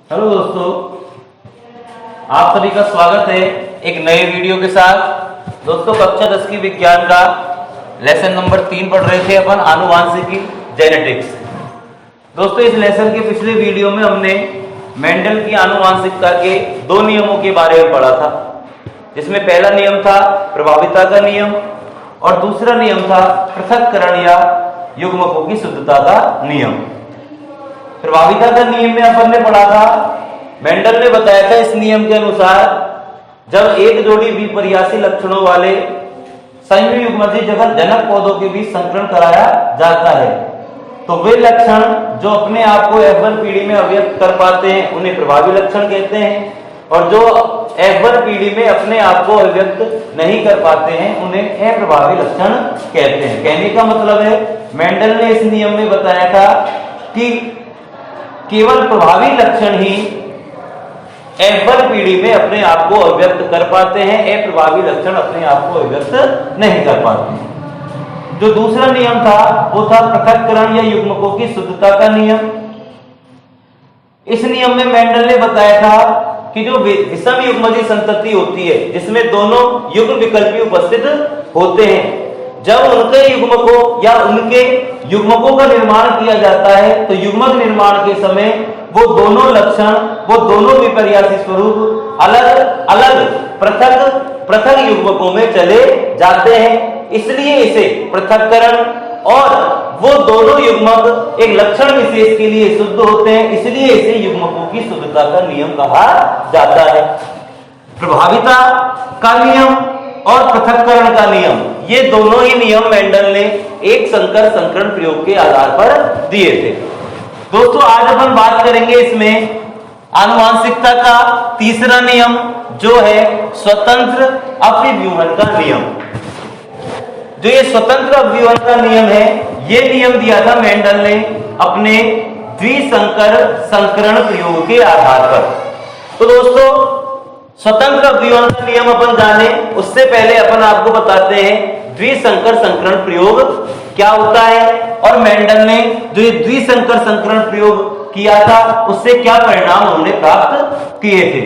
Hello दोस्तों, आप सभी का स्वागत है एक नए वीडियो के साथ। दोस्तों, कक्षा 10 की विज्ञान का लेसन नंबर 3 पढ़ रहे थे अपन, आनुवांशिकी जेनेटिक्स। दोस्तों, इस लेसन के पिछले वीडियो में हमने मेंडल की आनुवांशिकता के दो नियमों के बारे में पढ़ा था, जिसमें पहला नियम था प्रभाविता का नियम और दूसरा नियम था पृथक्करण या युग्मकों की शुद्धता का नियम। प्रभाविता का नियम में अपन ने पढ़ा था, मेंडल ने बताया था इस नियम के अनुसार जब एक जोड़ी विपर्यासी लक्षणों वाले संयुग्म युग्मज जनक पौधों के बीच संकरण कराया जाता है तो वे लक्षण जो अपने आप को F1 पीढ़ी में अभिव्यक्त कर पाते हैं उन्हें प्रभावी लक्षण कहते हैं, और जो F1 पीढ़ी में अपने आप को अभिव्यक्त नहीं कर पाते हैं उन्हें अप्रभावी लक्षण कहते हैं। कहने का मतलब है, मेंडल ने इस नियम में बताया था कि केवल प्रभावी लक्षण ही F1 पीढ़ी में अपने आप को अभिव्यक्त कर पाते हैं, अप्रभावी लक्षण अपने आप को अभिव्यक्त नहीं कर पाते हैं। जो दूसरा नियम था वो था पृथक्करण या युग्मकों की शुद्धता का नियम। इस नियम में मेंडल ने बताया था कि जो विषम युग्मजीय संतति होती है जिसमें दोनों युग्म विकल्पी उपस्थित होते हैं, जब उनके युग्मकों या उनके युग्मकों का निर्माण किया जाता है तो युग्मक निर्माण के समय वो दोनों लक्षण, वो दोनों विपर्यासी स्वरूप अलग अलग पृथक युग्मकों में चले जाते हैं। इसलिए इसे पृथक्करण और वो दोनों युग्मक एक लक्षण विशेष के लिए शुद्ध होते हैं, इसलिए इसे युग्मकों की शुद्धता का नियम कहा जाता है। प्रभाविता का नियम और पृथक्करण का नियम, ये दोनों ही नियम मेंडल ने एक संकर संकरण प्रयोग के आधार पर दिए थे। दोस्तों, आज अपन बात करेंगे इसमें आनुवांशिकता का तीसरा नियम जो है स्वतंत्र अभिव्यूहन का नियम। जो ये स्वतंत्र अभिव्यूहन का नियम है, ये नियम दिया था मेंडल ने अपने द्विसंकर संकरण प्रयोग के आधार पर। तो दोस्तों, स्वतंत्र अभिव्यूहन का नियम अपन जाने उससे पहले अपन आपको बताते हैं द्विसंकर संकरण प्रयोग क्या होता है और मेंडल ने जो ये द्विसंकर संकरण प्रयोग किया था उससे क्या परिणाम उन्होंने प्राप्त किए थे।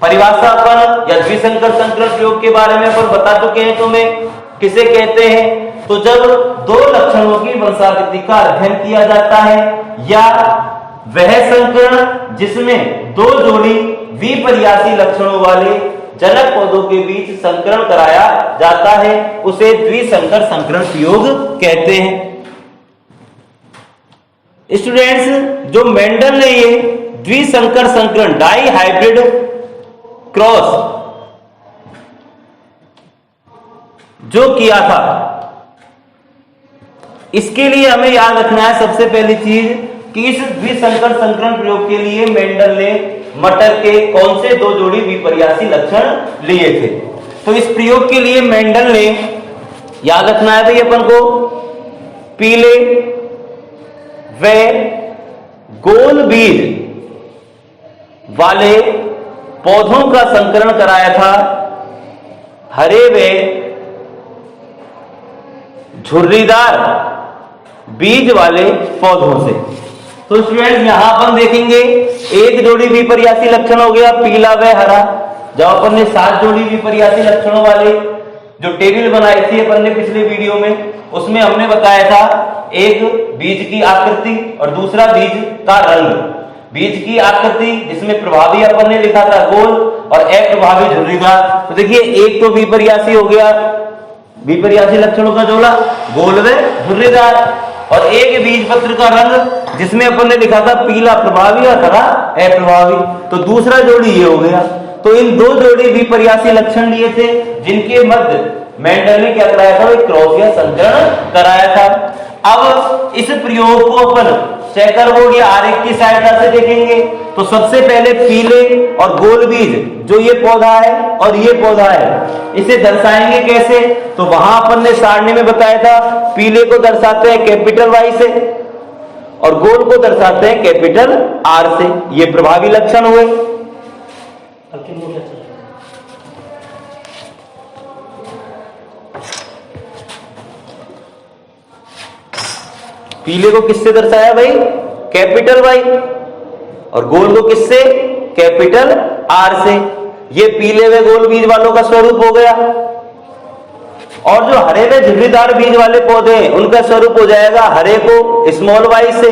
परिभाषा अपन या द्विसंकर संकरण प्रयोग के बारे में अपन बता चुके हैं तुम्हें, किसे कहते हैं। तो जब दो लक्षणों की वंशावृद्धि का अध्ययन किया जाता है या वह संकरण जिसमें दो जोड़ी विपर्यासी लक्षणों वाले जनक पौधों के बीच संकरण कराया जाता है उसे द्विसंकर संकरण प्रयोग कहते हैं। स्टूडेंट्स, जो मेंडल ने ये द्विसंकर संकरण डाई हाइब्रिड क्रॉस जो किया था, इसके लिए हमें याद रखना है सबसे पहली चीज कि इस द्विसंकर संकरण प्रयोग के लिए मेंडल ने मटर के कौन से दो जोड़ी विपर्यासी लक्षण लिए थे। तो इस प्रयोग के लिए मेंडल ने याद रखना है भाई अपन को पीले व गोल बीज वाले पौधों का संकरण कराया था हरे व झुर्रीदार बीज वाले पौधों से। तो स्टूडेंट्स, यहां अपन देखेंगे एक जोड़ी विपर्यासी लक्षण हो गया पीला व हरा। जब अपन ने 7 जोड़ी विपर्यासी लक्षणों वाले जो टेबल बनाई थी अपन ने पिछले वीडियो में, उसमें हमने बताया था एक बीज की आकृति और दूसरा बीज का रंग। बीज की आकृति जिसमें प्रभावी अपन ने लिखा था गोल और अप्रभावी झुर्रीदार। तो देखिए, एक तो विपर्यासी हो गया, विपर्यासी लक्षणों का जोड़ा गोल व झुर्रीदार, और एक बीज पत्र का रंग जिसमें अपन ने लिखा था पीला प्रभावी और हरा अप्रभावी। तो दूसरा जोड़ी ये हो गया। तो इन दो जोड़ी विपर्यासी लक्षण लिए थे जिनके मध्य मेंडल ने क्या कराया था, क्रॉस या संकरण कराया था। अब इस प्रयोग को अपन चेकरबोर्ड या आरेख की सहायता से देखेंगे। तो सबसे पहले पीले और गोल बीज जो ये पौधा है और ये पौधा है, इसे दर्शाएंगे कैसे। तो वहां अपन ने सारणी में बताया था पीले को दर्शाते हैं कैपिटल वाई से और गोल को दर्शाते हैं कैपिटल आर से। ये प्रभावी लक्षण हुए। पीले को किससे दर्शाया भाई, कैपिटल वाई, और गोल को किससे? कैपिटल आर से। ये पीले व गोल बीज वालों का स्वरूप हो गया। और जो हरे व झुर्रीदार बीज वाले पौधे हैं उनका स्वरूप हो जाएगा हरे को स्मॉल वाई से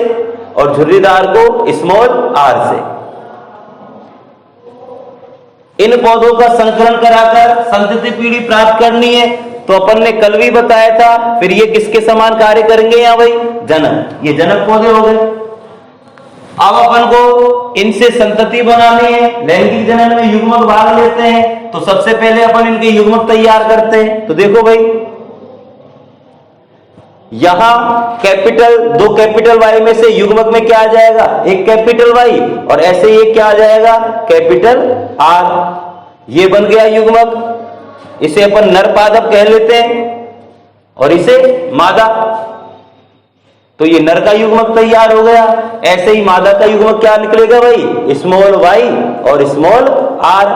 और झुर्रीदार को स्मॉल आर से। इन पौधों का संकरण कराकर संतति पीढ़ी प्राप्त करनी है तो अपन ने कल भी बताया था। फिर ये किसके समान कार्य करेंगे? यहाँ भाई जनक, ये जनक पौधे हो गए। अब अपन को इनसे संतति बनानी है। लैंगिक जनन में युग्मक भाग लेते हैं तो सबसे पहले अपन इनके युग्मक तैयार करते हैं। तो देखो भाई, यहां कैपिटल दो कैपिटल वाई में से युग्मक में क्या आ जाएगा? एक कैपिटल वाई और ऐसे ही क्या आ जाएगा? Capital R. ये बन गया युग्मक। इसे अपन नर पादप कह लेते हैं और इसे मादा। तो ये नर का युग्मक तैयार हो गया। ऐसे ही मादा का युग्मक क्या निकलेगा भाई? स्मॉल वाई और स्मॉल आर।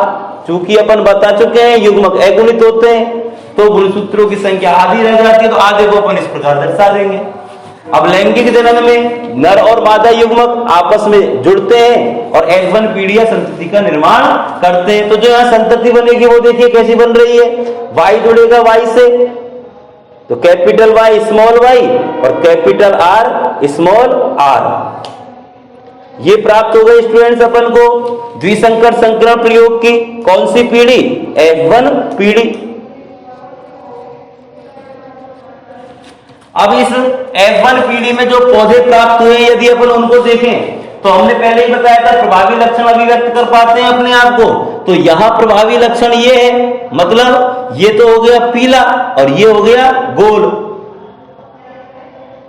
चूंकि अपन बता चुके हैं युग्मक अगुणित होते हैं तो गुणसूत्रों की संख्या आधी रह जाती है, तो आधे को अपन इस प्रकार दर्शा देंगे। अब लैंगिक जनन में नर और मादा युग्मक आपस में जुड़ते हैं और F1 पीढ़ी या संतति का निर्माण करते हैं। तो जो यहां संतति बनेगी वो देखिए कैसी बन रही है। वाई जुड़ेगा वाई से तो कैपिटल वाई स्मॉल वाई और कैपिटल आर स्मॉल आर। ये प्राप्त हो गई स्टूडेंट्स अपन को द्विसंकर संकरण प्रयोग की कौन सी पीढ़ी? F1 पीढ़ी। अब इस F1 पीढ़ी में जो पौधे प्राप्त हुए यदि अपन उनको देखें तो हमने पहले ही बताया था प्रभावी लक्षण अभिव्यक्त कर पाते हैं अपने आप को। तो यहां प्रभावी लक्षण ये है, मतलब ये तो हो गया पीला और ये हो गया गोल।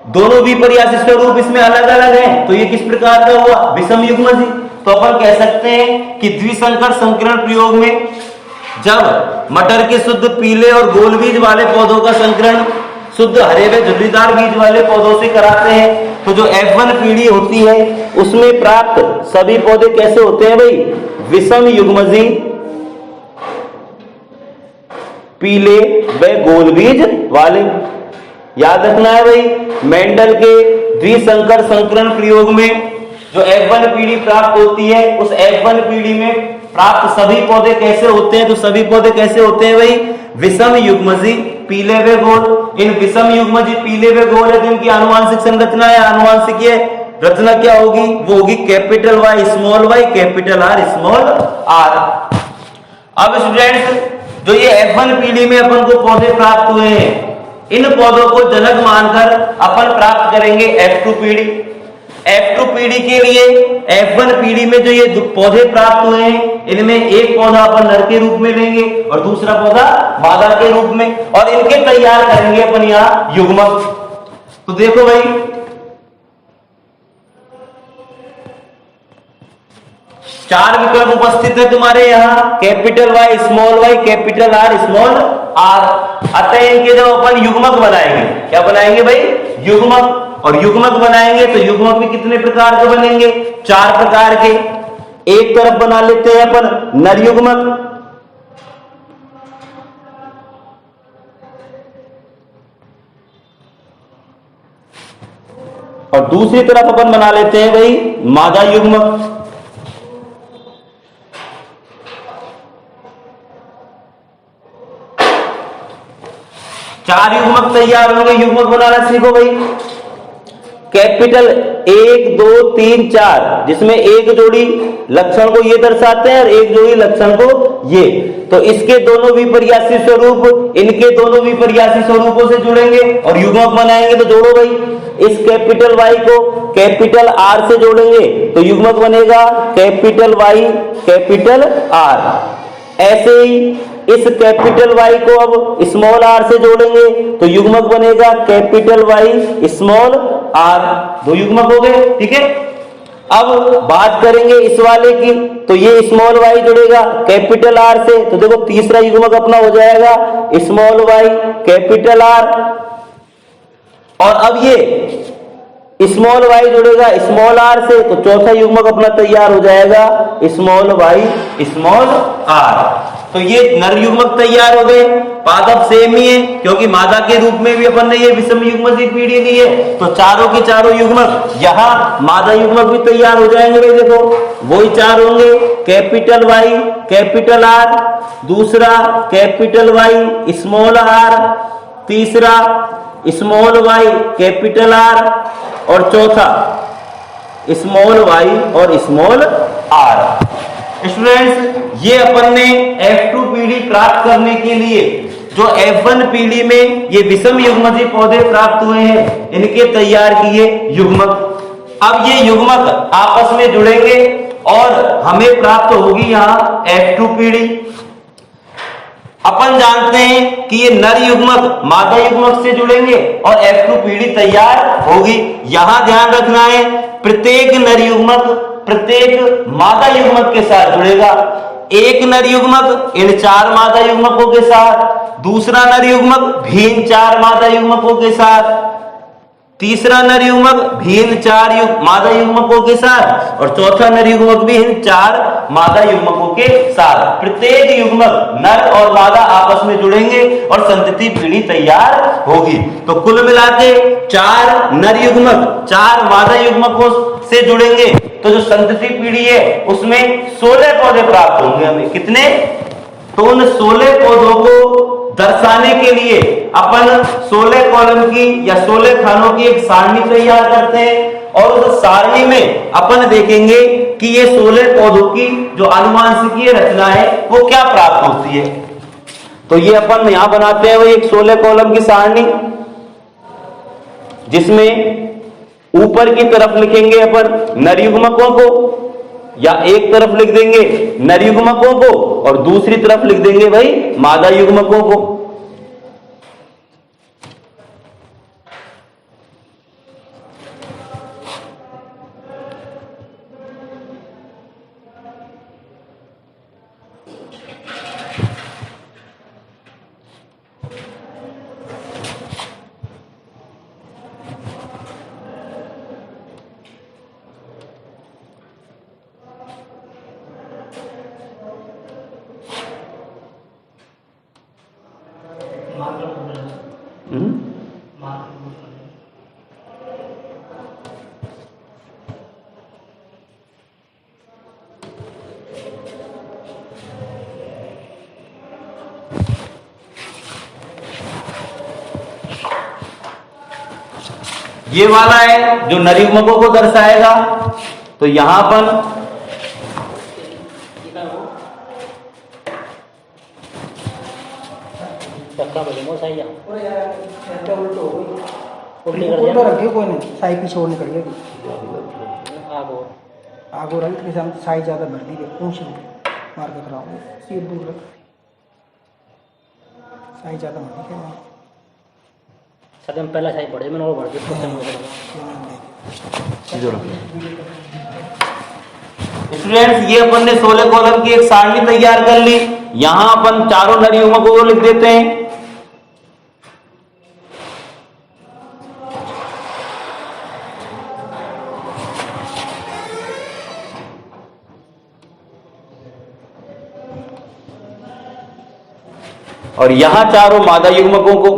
दोनों विपर्यासी स्वरूप इसमें अलग अलग हैं। तो ये किस प्रकार का हुआ? विषम युग्मजी। तो अपन कह सकते हैं कि द्विसंकर संकरण प्रयोग में जब मटर के शुद्ध पीले और गोल बीज वाले पौधों का संकरण शुद्ध हरे व झुर्रीदार बीज वाले पौधों से कराते हैं तो जो F1 पीढ़ी होती है उसमें प्राप्त सभी पौधे कैसे होते हैं भाई? विषम युग्मजी, पीले व गोल बीज वाले। याद रखना है भाई, मेंडल के द्विसंकर संकरण प्रयोग में जो F1 पीढ़ी प्राप्त होती है उस F1 पीढ़ी में प्राप्त सभी पौधे कैसे होते हैं? तो सभी पौधे कैसे होते हैं भाई? विषम युग्मजी, पीले व गोल। इन विषम युग्मजी पीले व गोल है तो इनकी आनुवांशिक संरचना है, आनुवांशिक ये रचना क्या होगी? वो होगी capital Y small Y capital R small R. अब स्टूडेंट्स जो ये F1 पीढ़ी में अपन को पौधे प्राप्त हुए हैं इन पौधों को जनक मानकर अपन प्राप्त करेंगे F2 पीढ़ी। F2 पीढ़ी के लिए F1 पीढ़ी में जो ये पौधे प्राप्त हुए हैं इनमें एक पौधा अपन नर के रूप में लेंगे और दूसरा पौधा मादा के रूप में और इनके तैयार करेंगे अपन यहां युग्मक। तो देखो भाई, चार विकल्प उपस्थित है तुम्हारे यहाँ, capital Y small Y capital R small R. अतः इनके जब अपन युग्मक बनाएंगे, क्या बनाएंगे भाई? युग्मक। और युग्मक बनाएंगे तो युग्मक भी कितने प्रकार के बनेंगे? चार प्रकार के। एक तरफ बना लेते हैं अपन नर युग्मक, और दूसरी तरफ अपन बना लेते हैं भाई मादा युग्मक। चार युग्मक तैयार होंगे। युग्मक बनाना सीखो भाई। कैपिटल 1 2 3 4 जिसमें एक जोड़ी लक्षण को ये दर्शाते हैं और एक जोड़ी लक्षण को ये। तो इसके दोनों विपर्यासी स्वरूप इनके दोनों विपर्यासी स्वरूपों से जुड़ेंगे और युग्मक बनाएंगे। तो जोड़ो भाई, इस कैपिटल वाई को कैपिटल आर से जोड़ेंगे तो युग्मक बनेगा कैपिटल वाई कैपिटल आर। ऐसे ही इस कैपिटल वाई को अब स्मॉल आर से जोड़ेंगे तो युग्मक बनेगा कैपिटल वाई स्मॉल आर। दो युग्मक हो गए, ठीक है। अब बात करेंगे इस वाले की, तो ये स्मॉल वाई जुड़ेगा कैपिटल आर से, तो देखो तीसरा युग्मक अपना हो जाएगा स्मॉल वाई कैपिटल आर। और अब ये स्मॉल वाई जुड़ेगा स्मॉल आर से, तो चौथा युग्मक अपना तैयार हो जाएगा स्मॉल वाई स्मॉल आर। तो ये नर युग्मक तैयार हो गए। पादप सेम ही है क्योंकि मादा के रूप में भी अपन ने ये विषम युग्मक पीढ़ी ली है, तो चारों के चारों युग्मक यहां मादा युग्मक भी तैयार हो जाएंगे भाई। देखो वही 4 होंगे, कैपिटल वाई कैपिटल आर, दूसरा कैपिटल वाई स्मॉल आर, तीसरा स्मॉल वाई कैपिटल आर, और चौथा स्मॉल वाई और स्मॉल आर। स्टूडेंट्स, ये अपन ने F2 पीढ़ी प्राप्त करने के लिए जो F1 पीढ़ी में ये विषम युग्मजीय पौधे प्राप्त हुए हैं, इनके तैयार किए युग्मक। अब ये युग्मक आपस में जुड़ेंगे और हमें प्राप्त होगी यहां F2 पीढ़ी। अपन जानते हैं कि ये नर युग्मक मादा युग्मक से जुड़ेंगे और F2 पीढ़ी तैयार होगी। यहां ध्यान रखना है, प्रत्येक नर युग्मक प्रत्येक मादा युग्मक के साथ जुड़ेगा। एक नर युग्मक इन 4 मादा युग्मकों के साथ, दूसरा नर युग्मक भी इन 4 मादा युग्मकों के साथ, तीसरा नर युग्मक भी इन 4 मादा युग्मकों के साथ, और चौथा नर युग्मक भी इन 4 मादा युग्मकों के साथ। प्रत्येक युग्मक नर और मादा आपस में जुड़ेंगे और संतति पीढ़ी तैयार होगी। तो कुल मिलाके 4 नर युग्मक 4 मादा युग्मकों से जुड़ेंगे, तो जो संतति पीढ़ी है उसमें 16 पौधे प्राप्त होंगे हमें। कितने? तो उन 16 पौधों को दर्शाने के लिए अपन 16 कॉलम की या 16 खानों की एक सारणी तैयार करते हैं, और उस सारणी में अपन देखेंगे कि ये 16 पौधों की जो आनुवंशिकीय रचना है वो क्या प्राप्त होती है। तो ये अपन यहां बनाते हैं वही एक 16 कॉलम की सारणी, जिसमें ऊपर की तरफ लिखेंगे अपन नर युग्मकों को, या एक तरफ लिख देंगे नर युग्मकों को और दूसरी तरफ लिख देंगे भाई मादा युग्मकों को। ये वाला है जो नर युग्मकों को दर्शाएगा। तो यहां पर आगो रंग के साथ साइज ज्यादा भर दी पूछ मार के कराओ सीट दूर रख साइज ज्यादा भर दी सर हम पहला साइज बड़े में और भर दे। स्टूडेंट्स, ये अपन ने 16 कॉलम की एक सारणी तैयार कर ली। यहां अपन चारों नर युग्मकों को लिख देते हैं। और यहां चारों मादा युग्मकों को।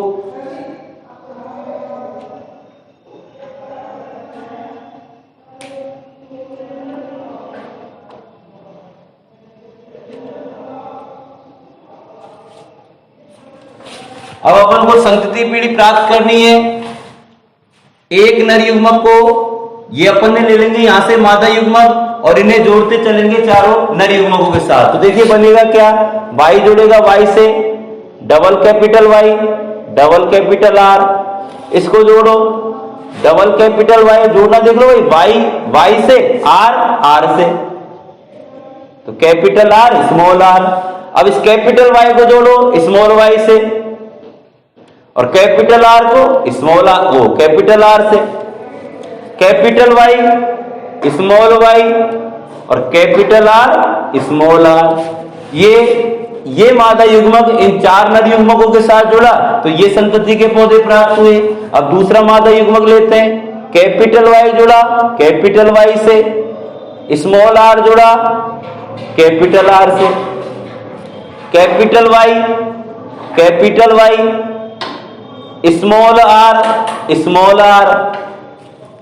अब अपन को संतति पीढ़ी प्राप्त करनी है। एक नर युग्मक को ये अपन ने ले लेंगे यहां से मादा युग्मक और इन्हें जोड़ते चलेंगे चारों नर युग्मकों के साथ। तो देखिए बनेगा क्या, वाई जुड़ेगा वाई से, double capital Y double capital R, इसको जोड़ो डबल कैपिटल वाई जोड़ना देख लो भाई, वाई से आर, आर से तो कैपिटल आर स्मॉल आर। अब इस कैपिटल वाई को जोड़ो स्मॉल वाई से और कैपिटल आर को स्मॉल आर, वो कैपिटल आर से, कैपिटल वाई स्मॉल वाई और कैपिटल आर स्मॉल आर। ये मादा युग्मक इन 4 नर युग्मकों के साथ जुड़ा तो ये संतति के पौधे प्राप्त हुए। अब दूसरा मादा युग्मक लेते हैं, कैपिटल वाई जुड़ा कैपिटल वाई से, स्मॉल आर जुड़ा कैपिटल आर से, capital Y small R,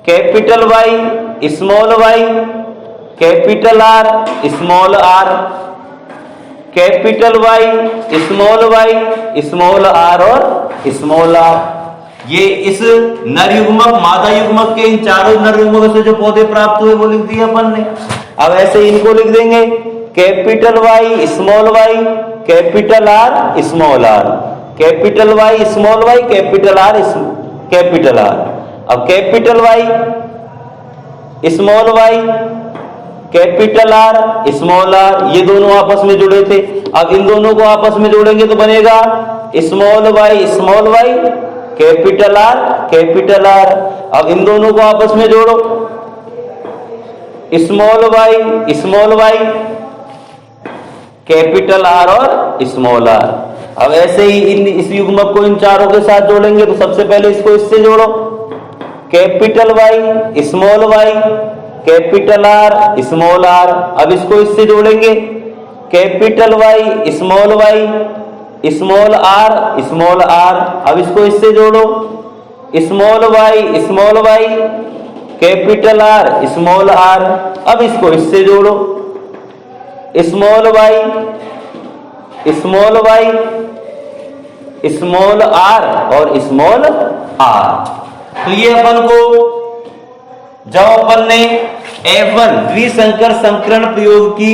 capital Y small Y, capital R small R, capital Y small R और स्मॉल आर। ये इस नर युग्मक मादा युग्मक के इन चारों नर युग्मकों से जो पौधे प्राप्त हुए वो लिख दिए अपन ने। अब ऐसे इनको लिख देंगे capital Y, capital R, small R, capital Y, capital R, capital R. अब capital Y, small Y, capital R, small R, ये दोनों आपस में जुड़े थे। अब इन दोनों को आपस में जोड़ेंगे तो बनेगा स्मॉल वाई, कैपिटल आर। अब इन दोनों को आपस में जोड़ो, स्मॉल वाई, कैपिटल आर और स्मॉल आर। अब ऐसे ही इस युग्मक को इन चारों के साथ जोड़ेंगे तो सबसे पहले इसको इससे जोड़ो, capital Y, capital R, small R. अब इसको इससे जोड़ेंगे कैपिटल वाई, स्मॉल आर। अब इसको इससे जोड़ो small Y, capital R, small R. अब इसको इससे जोड़ो स्मॉल वाई, स्मॉल आर और स्मॉल आर। तो ये अपन को जब अपन ने F1 द्विसंकर संकरण प्रयोग की,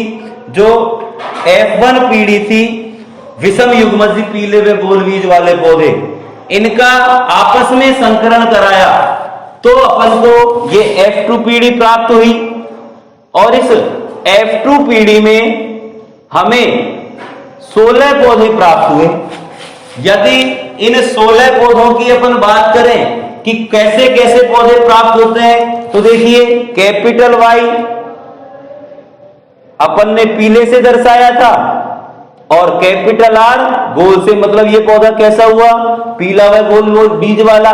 जो F1 पीढ़ी थी विषम युग्मजी पीले व गोल बीज वाले पौधे, इनका आपस में संकरण कराया तो अपन को ये F2 पीढ़ी प्राप्त हुई। और इस F2 पीढ़ी में हमें 16 पौधे प्राप्त हुए। यदि इन 16 पौधों की अपन बात करें कि कैसे कैसे पौधे प्राप्त होते हैं, तो देखिए कैपिटल वाई अपन ने पीले से दर्शाया था और कैपिटल आर गोल से, मतलब ये पौधा कैसा हुआ, पीला व गोल बीज वाला।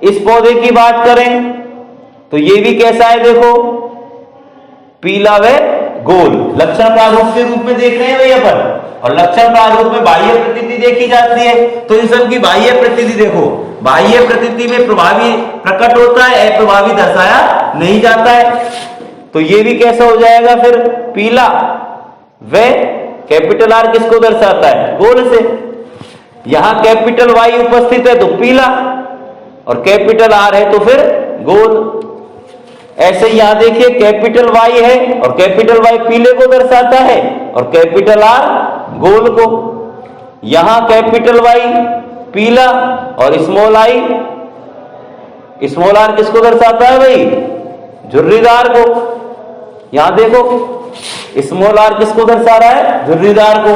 इस पौधे की बात करें तो ये भी कैसा है, देखो पीला व गोल, लक्षण प्रारूप के रूप में देख रहे हैं भाई अपन। और लक्षण प्रारूप में बाह्य प्रतीति देखी जाती है, तो इन सब की बाह्य प्रतीति देखो, बाह्य प्रतीति में प्रभावी प्रकट होता है, अप्रभावी दर्शाया नहीं जाता है। तो ये भी कैसा हो जाएगा फिर, पीला व कैपिटल आर किसको दर्शाता है, गोल से। यहां कैपिटल वाई उपस्थित है तो पीला और कैपिटल आर है तो फिर गोल। ऐसे यहां देखिए कैपिटल वाई है और कैपिटल वाई पीले को दर्शाता है और कैपिटल आर गोल को। यहां कैपिटल वाई पीला और स्मॉल आर किसको दर्शाता है भाई, झुर्रीदार को। यहां देखो स्मॉल आर किसको दर्शा रहा है, झुर्रीदार को।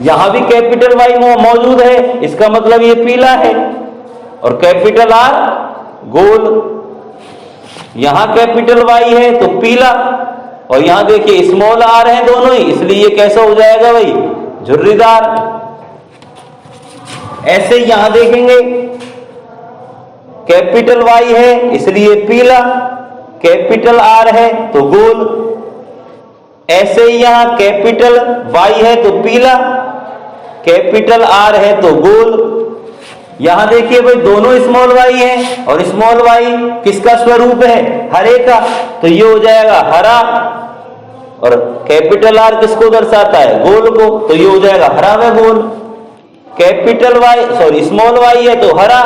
यहां भी कैपिटल वाई मौजूद है, इसका मतलब ये पीला है और कैपिटल आर गोल। यहां कैपिटल वाई है तो पीला और यहां देखिए स्मॉल आर है दोनों ही, इसलिए ये कैसा हो जाएगा भाई, झुर्रीदार। ऐसे यहां देखेंगे कैपिटल वाई है इसलिए पीला, कैपिटल आर है तो गोल। ऐसे ही यहां कैपिटल वाई है तो पीला, कैपिटल आर है तो गोल। यहां देखिए भाई दोनों स्मॉल वाई है और स्मॉल वाई किसका स्वरूप है, हरे का, तो ये हो जाएगा हरा। और कैपिटल आर किसको दर्शाता है, गोल को, तो ये हो जाएगा हरा व गोल। कैपिटल वाई स्मॉल वाई है तो हरा,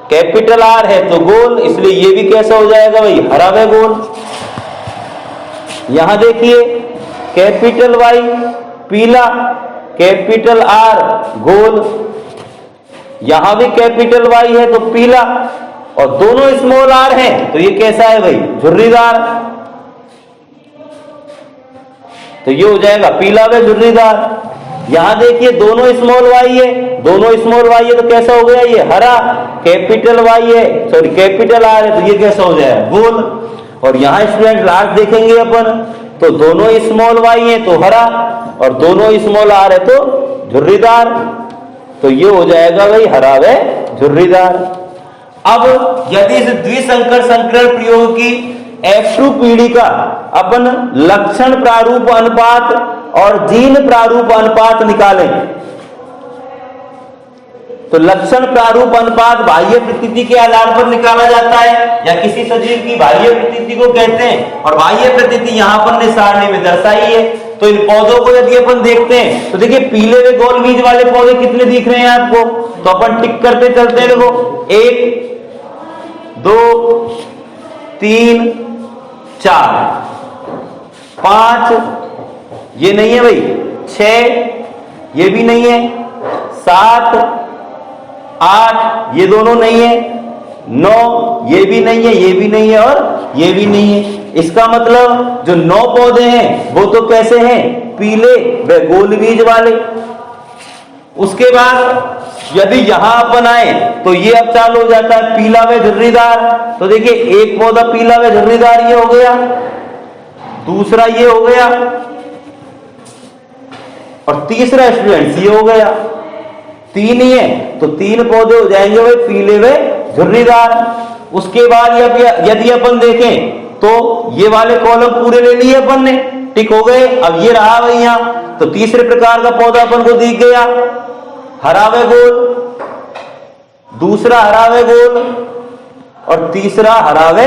कैपिटल आर है तो गोल, इसलिए ये भी कैसा हो जाएगा भाई, हरा व गोल। यहां देखिए कैपिटल वाई पीला, कैपिटल आर गोल। यहां भी कैपिटल वाई है तो पीला और दोनों स्मॉल आर हैं तो ये कैसा है भाई, झुर्रीदार। तो ये हो जाएगा पीला व झुर्रीदार। यहां देखिए दोनों स्मॉल वाई है, तो कैसा हो गया ये हरा, कैपिटल वाई है कैपिटल आर है तो ये कैसा हो जाएगा, गोल। और यहां स्टूडेंट लास्ट देखेंगे अपन तो दोनों स्मॉल वाई है तो हरा और दोनों स्मॉल आर है तो झुर्रीदार, तो ये हो जाएगा भाई हरा व झुर्रीदार। अब यदि इस द्विसंकर संकरण प्रयोग की F2 पीढ़ी का अपन लक्षण प्रारूप अनुपात और जीन प्रारूप अनुपात निकालें तो लक्षण प्रारूप अनुपात बाह्य प्रकृति के आधार पर निकाला जाता है या किसी सजीव की बाह्य प्रकृति को कहते हैं, और बाह्य प्रकृति यहां पर ने सारणी में दर्शाई है। तो इन पौधों को यदि अपन देखते हैं तो देखिए पीले व गोल बीज वाले पौधे कितने दिख रहे हैं आपको, तो अपन टिक करते चलते हैं। देखो 1 2 3 4 5 ये नहीं है भाई, 6 ये भी नहीं है, 7 8 ये दोनों नहीं है, 9 ये भी नहीं है, ये भी नहीं है और ये भी नहीं है। इसका मतलब जो 9 पौधे हैं वो तो कैसे हैं, पीले व गोल बीज वाले। उसके बाद यदि यहां अपन आए तो ये अब चालू हो जाता है पीला व झुर्रीदार। तो देखिए एक पौधा पीला व झुर्रीदार ये हो गया, दूसरा ये हो गया, और तीसरा स्टूडेंट्स ये हो गया। 3 ही है तो 3 पौधे हो जाएंगे भाई पीले व झुर्रीदार। उसके बाद यदि अपन देखें तो ये वाले कॉलम पूरे ले लिए अपन ने, टिक हो गए। अब ये रहा भाई यहां, तो तीसरे प्रकार का पौधा अपन को दिख गया, हरा व गोल, दूसरा हरा व गोल और तीसरा हरा व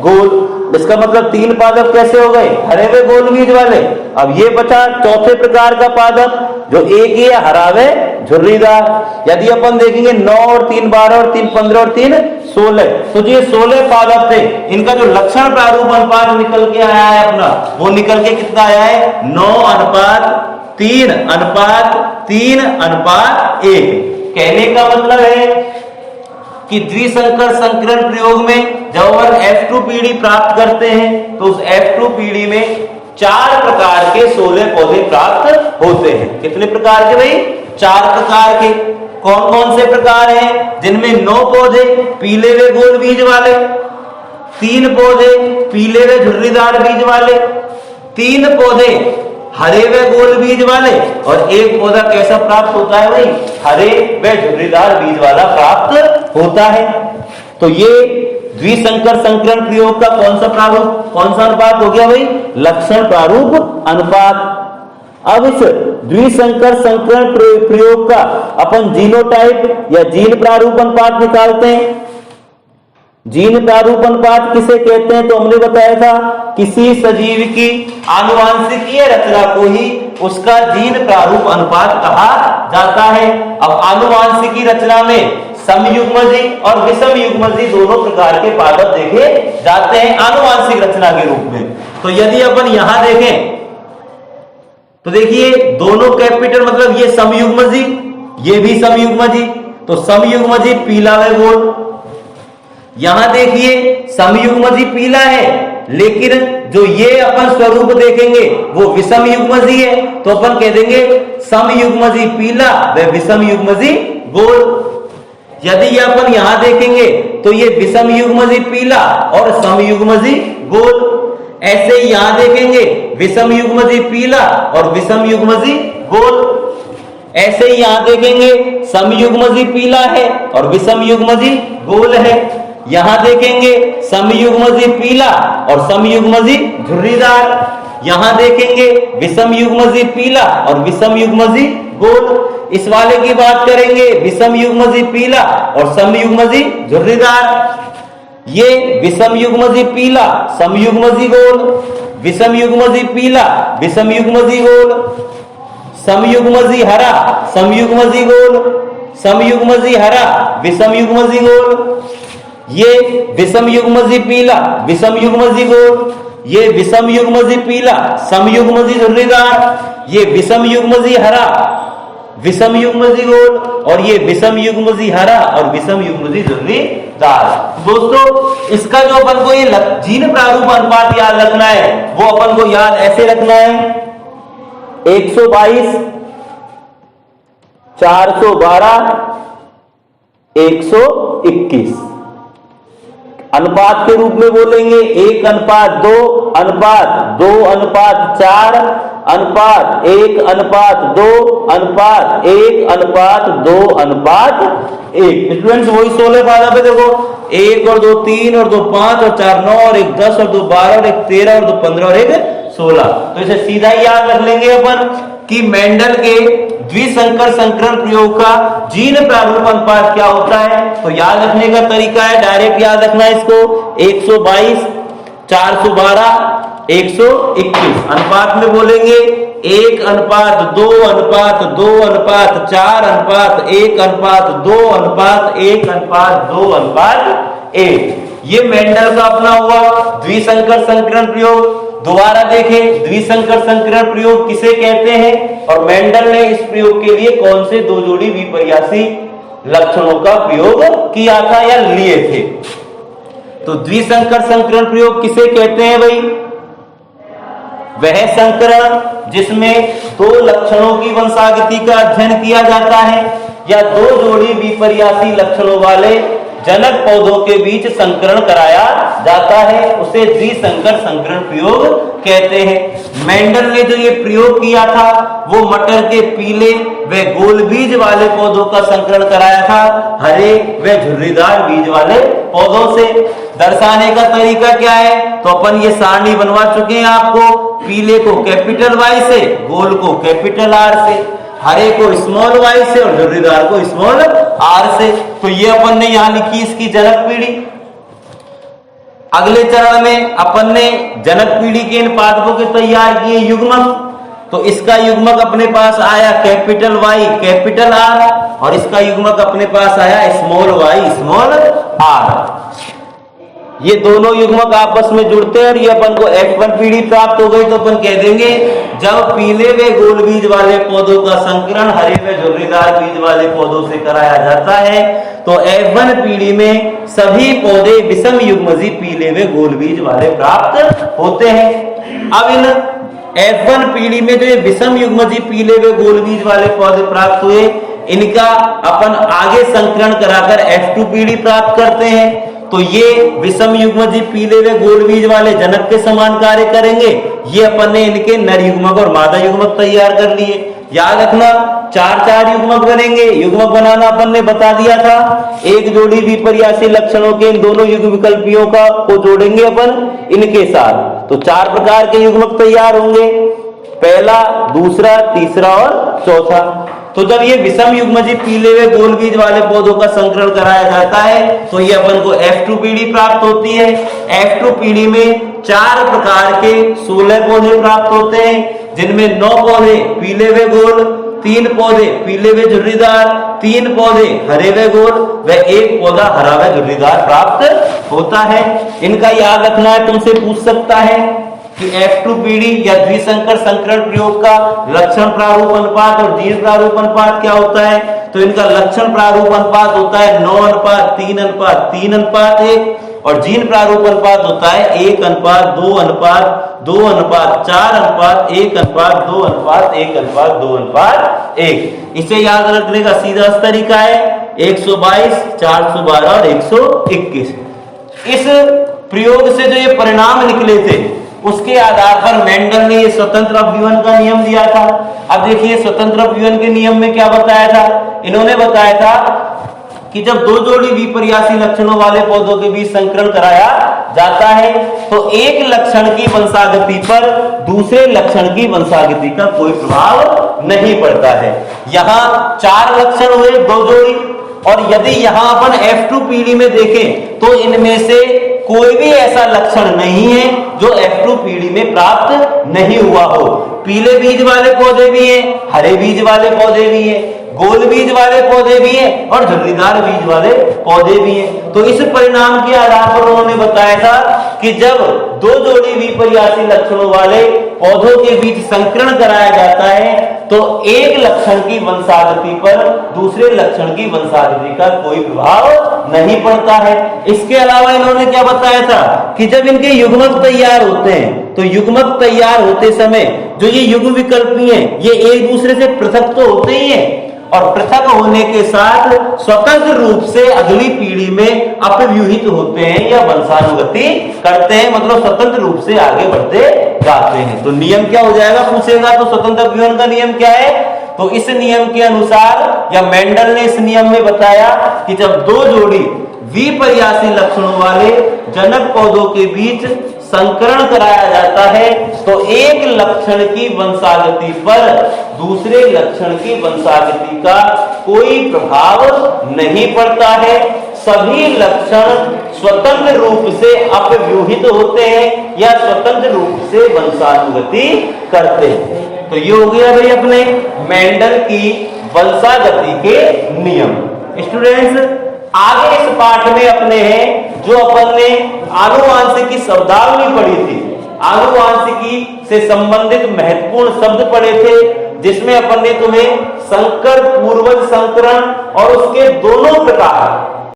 गोल। इसका मतलब 3 पादप कैसे हो गए, हरे व गोल बीज वाले। अब ये बचा चौथे प्रकार का पादप जो एक ही है, हरा व झुर्रीदार। यदि अपन देखेंगे 9 और 3 12 और 3 15 और 3 16, तो ये 16 पादप थे। इनका जो लक्षण प्रारूप अनुपात निकल के आया है अपना, वो निकल के कितना आया है, 9:3:3:1। कहने का मतलब है कि द्विसंकर संकरण प्रयोग में जब अपन F2PD प्राप्त करते हैं तो उस F2PD में 4 प्रकार के 16 पौधे प्राप्त होते हैं। कितने प्रकार के भाई, 4 प्रकार के। कौन कौन से प्रकार हैं, जिनमें 9 पौधे पीले व गोल बीज वाले, 3 पौधे पीले व झुर्रीदार बीज वाले, 3 पौधे हरे व गोल बीज वाले, और 1 पौधा कैसा प्राप्त होता है भाई, हरे व झुर्रीदार बीज वाला प्राप्त होता है। तो ये द्विसंकर संकरण प्रयोग का कौन सा प्रारूप, कौन सा अनुपात हो गया भाई, लक्षण प्रारूप अनुपात। अब इस द्विसंकर संकरण प्रयोग का अपन जीनोटाइप या जीन प्रारूप अनुपात निकालते हैं। जीन प्रारूप अनुपात किसे कहते हैं, तो हमने बताया था किसी सजीव की आनुवांशिकीय रचना को ही उसका जीन प्रारूप अनुपात कहा जाता है। अब आनुवांशिकी रचना में समयुग्मजी और विषम युग्मजी दोनों प्रकार के पादप देखे जाते हैं आनुवांशिक रचना के रूप में। तो यदि अपन यहां देखें तो देखिए दोनों कैपिटल, मतलब ये समयुग्मजी, ये भी समयुग्मजी, तो समयुग्मजी पीला व गोल। यहां देखिए समयुग्मजी पीला है, लेकिन जो ये अपन स्वरूप देखेंगे वो विषम युग्मजी है, तो अपन कह देंगे समयुग्मजी पीला व विषम युग्मजी गोल। यदि अपन यहां देखेंगे तो ये विषम युग्मजी पीला और समयुग्मजी गोल। ऐसे ही यहां देखेंगे विषम युग्मजी पीला और विषम युग्मजी गोल। ऐसे ही यहां देखेंगे समयुग्मजी पीला है और विषम युग्मजी गोल है। यहां देखेंगे समयुग्मजी पीला और समयुग्मजी झुर्रीदार। यहां देखेंगे विषम युग्मजी पीला और विषम युग्मजी गोल। इस वाले की बात करेंगे विषम युग्मजी पीला और समयुग्मजी झुर्रीदार। ये विषम युग्मजी पीला समयुग्मजी गोल, विषम युग्मजी पीला विषम युग्मजी गोल, समयुग्मजी हरा समयुग्मजी गोल, समयुग्मजी हरा विषम युग्मजी गोल। ये विषम युग्मजी पीला विषम युग्मजी गोल, ये विषम युग्मजी पीला समयुग्मजी झुर्रीदार, ये विषम युग्मजी हरा विषम युग्मजी गोल, और ये विषम युग्मजी हरा और विषम युग्मजी झुर्रीदार। दोस्तों इसका जो अपन को ये जीन प्रारूप अनुपात याद रखना है, वो अपन को याद ऐसे रखना है 122 412 121। अनुपात के रूप में बोलेंगे 1:2 अनुपात 2 अनुपात 4 अनुपात 1 अनुपात 2 अनुपात 1 अनुपात 2 अनुपात 1। स्टूडेंट्स वही 16 पादप है, देखो 1 और 2 3 और 2 5 और 4 9 और 1 10 और 2 12 और 1 13 और 2 15 और 1 16। तो इसे सीधा ही याद रख लेंगे अपन कि मेंडल के द्विसंकर संकरण प्रयोग का जीन प्रारूप अनुपात क्या होता है? तो याद रखने का तरीका है, डायरेक्ट याद रखना है इसको, 122, 412, 121 अनुपात में बोलेंगे 1:2:2:4:1:2:1:1:2:1 ये मेंडल का अपना हुआ द्विसंकर संकरण प्रयोग। दोबारा देखें, द्विसंकर संकरण प्रयोग किसे कहते हैं और मेंडल ने इस प्रयोग के लिए कौन से दो जोड़ी विपर्यासी लक्षणों का प्रयोग किया था या लिए थे? तो द्विसंकर संकरण प्रयोग किसे कहते हैं भाई? वह संकरण जिसमें दो लक्षणों की वंशागति का अध्ययन किया जाता है या दो जोड़ी विपर्यासी लक्षणों वाले जनक पौधों के बीच संकरण कराया जाता है, उसे द्विसंकर संकरण प्रयोग कहते हैं। मेंडल ने जो ये प्रयोग किया था वो मटर के पीले व गोल बीज वाले पौधों का संकरण कराया था हरे व झुर्रीदार बीज वाले पौधों से। दर्शाने का तरीका क्या है? तो अपन ये सारणी बनवा चुके हैं आपको, पीले को कैपिटल वाई से, गोल को कैपिटल आर से, हरे को स्मॉल वाई से और झुर्रीदार को स्मॉल आर से। तो ये अपन ने यहां लिखी इसकी जनक पीढ़ी। अगले चरण में अपन ने जनक पीढ़ी के इन पादपों के तैयार किए युग्मक। तो इसका युग्मक अपने पास आया कैपिटल वाई कैपिटल आर और इसका युग्मक अपने पास आया स्मॉल वाई स्मॉल आर। ये दोनों युग्मक आपस में जुड़ते हैं और ये अपन को F1 पीढ़ी प्राप्त हो गई। तो अपन कह देंगे जब पीले व गोल बीज वाले पौधों का संकरण हरे व झुर्रीदार बीज वाले पौधों से कराया जाता है तो F1 पीढ़ी में सभी पौधे विषम युग्मजी पीले व गोल बीज वाले प्राप्त होते हैं। अब इन F1 पीढ़ी में जो ये विषम युग्मजी पीले व गोल बीज वाले पौधे प्राप्त हुए, इनका अपन आगे संकरण कराकर F2 पीढ़ी प्राप्त करते हैं। तो ये विषम युग्मजी पीले व गोल बीज वाले जनक के समान कार्य करेंगे। ये अपन ने इनके नर युग्मक और मादा युग्मक तैयार कर लिए। याद रखना, चार युग्मक बनेंगे। युग्मक बनाना अपन ने बता दिया था। एक जोड़ी विपर्यासी लक्षणों के इन दोनों युग्म विकल्पियों का को जोड़ेंगे अपन इनके साथ, तो 4 प्रकार के युग्मक तैयार होंगे, पहला, दूसरा, तीसरा और चौथा। तो जब ये विषम युग्मजी पीले व गोल बीज वाले पौधों का संकरण कराया जाता है तो ये अपन को F2 पीढ़ी प्राप्त होती है। F2 पीढ़ी में 4 प्रकार के 16 पौधे प्राप्त होते हैं, जिनमें 9 पौधे पीले व गोल, 3 पौधे पीले व झुर्रीदार, 3 पौधे हरे व गोल व 1 पौधा हरा व झुर्रीदार प्राप्त होता है। इनका याद रखना है, तुमसे पूछ सकता है कि F2 पीढ़ी या द्विसंकर संकरण प्रयोग का लक्षण प्रारूप अनुपात और जीन प्रारूप अनुपात क्या होता है? तो इनका लक्षण प्रारूप अनुपात होता है 9:3:3:1 और जीन प्रारूप अनुपात होता है 1:2:4:1:2:1:1:2:1:1। इसे याद रखने का सीधा तरीका है 122, 412 और 121। इस प्रयोग से जो ये परिणाम निकले थे उसके आधार पर मेंडल ने ये स्वतंत्र अपव्यूहन का नियम दिया था। अब देखिए स्वतंत्र अपव्यूहन के नियम में क्या बताया था? इन्होंने बताया था कि जब 2 जोड़ी विपर्यासी लक्षणों वाले पौधों के बीच संकरण कराया जाता है तो एक लक्षण की वंशागति पर दूसरे लक्षण की वंशागति का कोई प्रभाव नहीं पड़ता है। यहाँ 4 लक्षण हुए 2 जोड़ी, और यदि यहां अपन F2 पीढ़ी में देखें तो इनमें से कोई भी ऐसा लक्षण नहीं है जो F2 पीढ़ी में प्राप्त नहीं हुआ हो। पीले बीज वाले पौधे भी हैं, हरे बीज वाले पौधे भी हैं, गोल बीज वाले पौधे भी हैं और झुर्रीदार बीज वाले पौधे भी हैं। तो इस परिणाम के आधार पर उन्होंने बताया था कि जब 2 जोड़ी विपर्यासी लक्षणों वाले पौधों के बीच संकरण कराया जाता है तो एक लक्षण की वंशागति पर दूसरे लक्षण की वंशागति का कोई प्रभाव नहीं पड़ता है। इसके अलावा इन्होंने क्या बताया था कि जब इनके युग्मक तैयार होते हैं तो युग्मक तैयार होते समय जो ये युग्म विकल्पी हैं ये एक दूसरे से पृथक तो होते ही हैं और पृथक होने के साथ स्वतंत्र रूप से अगली पीढ़ी में अपव्यूहित होते हैं या वंशानुगति करते हैं, मतलब स्वतंत्र रूप से आगे बढ़ते जाते हैं। तो नियम क्या हो जाएगा पूछेगा तो स्वतंत्र अपव्यूहन का नियम क्या है? तो इस नियम के अनुसार या मेंडल ने इस नियम में बताया कि जब 2 जोड़ी विपर्यासी लक्षणों वाले जनक पौधों के बीच संकरण कराया जाता है तो एक लक्षण की वंशागति पर दूसरे लक्षण की वंशागति का कोई प्रभाव नहीं पड़ता है। सभी लक्षण स्वतंत्र रूप से अपव्यूहित होते हैं या स्वतंत्र रूप से वंशानुगति करते हैं। तो ये हो गया भाई अपने मेंडल की वंशागति के नियम। स्टूडेंट्स आगे इस पाठ में अपने हैं जो अपन ने आनुवांशिकी शब्दावली पढ़ी थी, आनुवांशिकी से संबंधित महत्वपूर्ण शब्द पढ़े थे, जिसमें अपन ने तुम्हें संकर, पूर्वज संकरण और उसके दोनों प्रकार